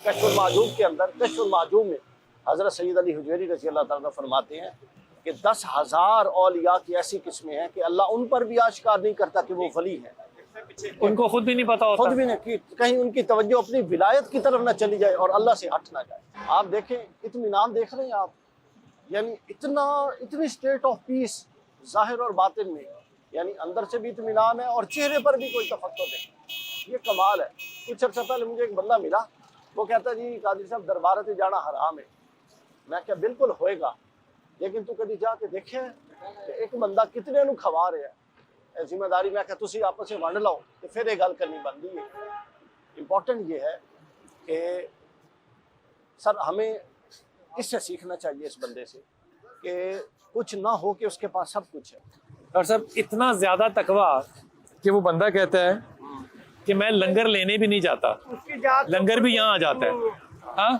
کشف المعجوب کے اندر، کشف المعجوب میں حضرت سید علی حجویری رضی اللہ تعالیٰ فرماتے ہیں کہ 10,000 اولیاء کی ایسی قسمیں ہیں کہ اللہ ان پر بھی آشکار نہیں کرتا کہ وہ ولی ہیں، ان کو خود بھی نہیں پتا ہوتا، خود بھی نہیں، کہیں ان کی توجہ اپنی ولایت کی طرف نہ چلی جائے اور اللہ سے ہٹ نہ جائے۔ آپ دیکھیں اطمینان دیکھ رہے ہیں آپ، یعنی اتنی اسٹیٹ آف پیس ظاہر اور باطن میں، یعنی اندر سے بھی اطمینان ہے اور چہرے پر بھی کوئی تفکر نہیں، یہ کمال ہے۔ کچھ عرصہ پہلے مجھے ایک بندہ ملا، وہ کہتا جی قادری صاحب دربار تے جانا حرام ہے۔ میں کہا بالکل ہوئے گا، لیکن تو کدی جا کے دیکھیں کہ ایک بندہ کتنے نو کھوا رہا ہے، ذمہ داری میں کہا تسی آپس میں ونڈ لاؤ تو پھر یہ گل کرنی بنتی ہے۔ امپورٹنٹ یہ ہے کہ سر ہمیں اس سے سیکھنا چاہیے، اس بندے سے، کہ کچھ نہ ہو کہ اس کے پاس سب کچھ ہے۔ ڈاکٹر صاحب اتنا زیادہ تقویٰ کہ وہ بندہ کہتا ہے کہ میں لنگر لینے بھی نہیں جاتا، لنگر بھی یہاں آ جاتا ہے۔ ہاں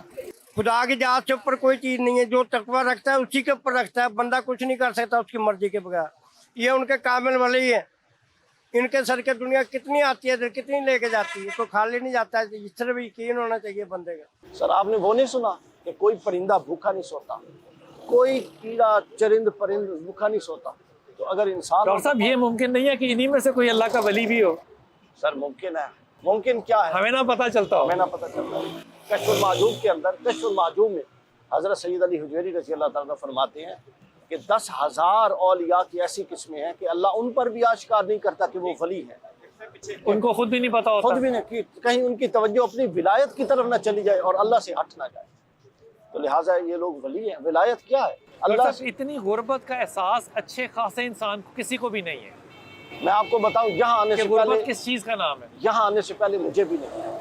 خدا کی ذات سے اوپر کوئی چیز نہیں ہے، جو تقویٰ رکھتا ہے اسی کے اوپر رکھتا ہے، بندہ کچھ نہیں کر سکتا اس کی مرضی کے بغیر۔ یہ ان کے کامل ولی ہیں، ان کے سر کے دنیا کتنی آتی ہے، کتنی لے کے جاتی ہے، کوئی خالی نہیں جاتا ہے۔ اس طرح بھی یقین ہونا چاہیے بندے کا۔ سر آپ نے وہ نہیں سنا کہ کوئی پرندہ بھوکا نہیں سوتا، کوئی کیڑا چرند پرند بھوکا نہیں سوتا، تو اگر انسان… ڈاکٹر صاحب یہ ممکن نہیں ہے کہ انہی میں سے کوئی اللہ کا ولی بھی ہو؟ سر ممکن ہے، ممکن کیا ہے ہمیں نہ پتہ چلتا ہو۔ ہمیں نہ پتہ چلتا ہے۔ کشف المعجوب کے اندر، کشف المعجوب میں حضرت سید علی حجویری رضی اللہ تعالیٰ فرماتے ہیں کہ 10,000 اولیاء کی ایسی قسمیں ہیں کہ اللہ ان پر بھی آشکار نہیں کرتا کہ وہ ولی ہیں، ان کو خود بھی نہیں پتا ہوتا، خود بھی نہیں، کہیں ان کی توجہ اپنی ولایت کی طرف نہ چلی جائے اور اللہ سے ہٹ نہ جائے، تو لہٰذا یہ لوگ ولی ہیں۔ ولایت کیا ہے؟ اللہ اللہ اتنی غربت کا احساس اچھے خاصے انسان کو کسی کو بھی نہیں ہے میں آپ کو بتاؤں، یہاں آنے کہ سے غربت پہلے، کس چیز کا نام ہے، یہاں آنے سے پہلے مجھے بھی نہیں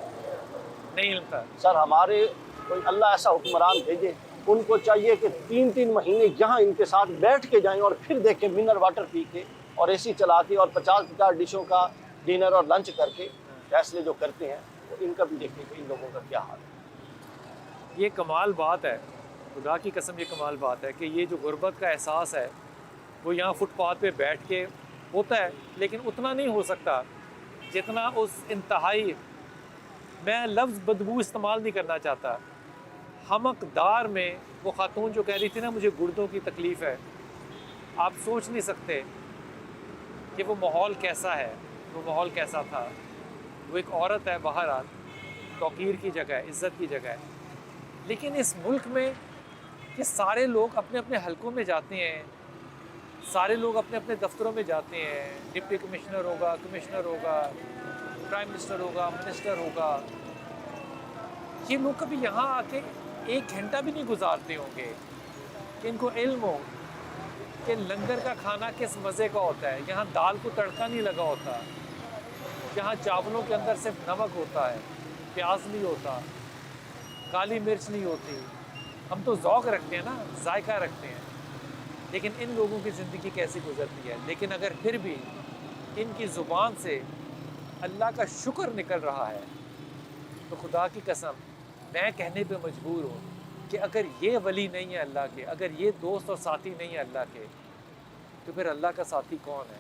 ملتا۔ سر ہمارے کوئی اللہ ایسا حکمران بھیجے، ان کو چاہیے کہ 3 مہینے یہاں ان کے ساتھ بیٹھ کے جائیں اور پھر دیکھیں منرل واٹر پی کے اور اے سی چلا کے اور 50 ڈشوں کا ڈنر اور لنچ کر کے فیصلے جو کرتے ہیں، تو ان کا بھی دیکھیں کہ ان لوگوں کا کیا حال ہے۔ یہ کمال بات ہے، خدا کی قسم یہ کمال بات ہے کہ یہ جو غربت کا احساس ہے وہ یہاں فٹ پاتھ پہ بیٹھ کے ہوتا ہے، لیکن اتنا نہیں ہو سکتا جتنا اس انتہائی، میں لفظ بدبو استعمال نہیں کرنا چاہتا، حمقدار میں وہ خاتون جو کہہ رہی تھی نا مجھے گردوں کی تکلیف ہے، آپ سوچ نہیں سکتے کہ وہ ماحول کیسا ہے، وہ ماحول کیسا تھا۔ وہ ایک عورت ہے، بہرحال توقیر کی جگہ ہے، عزت کی جگہ ہے، لیکن اس ملک میں کہ سارے لوگ اپنے اپنے حلقوں میں جاتے ہیں، سارے لوگ اپنے اپنے دفتروں میں جاتے ہیں، ڈپٹی کمشنر ہوگا، کمشنر ہوگا، پرائم منسٹر ہوگا، منسٹر ہوگا، یہ لوگ کبھی یہاں آ کے 1 گھنٹہ بھی نہیں گزارتے ہوں گے کہ ان کو علم ہو کہ لنگر کا کھانا کس مزے کا ہوتا ہے، یہاں دال کو تڑکا نہیں لگا ہوتا، یہاں چاولوں کے اندر صرف نمک ہوتا ہے، پیاز نہیں ہوتا، کالی مرچ نہیں ہوتی۔ ہم تو ذوق رکھتے ہیں نا، ذائقہ رکھتے ہیں، لیکن ان لوگوں کی زندگی کیسی گزرتی ہے۔ لیکن اگر پھر بھی ان کی زبان سے اللہ کا شکر نکل رہا ہے تو خدا کی قسم میں کہنے پہ مجبور ہوں کہ اگر یہ ولی نہیں ہے اللہ کے، اگر یہ دوست اور ساتھی نہیں ہے اللہ کے، تو پھر اللہ کا ساتھی کون ہے؟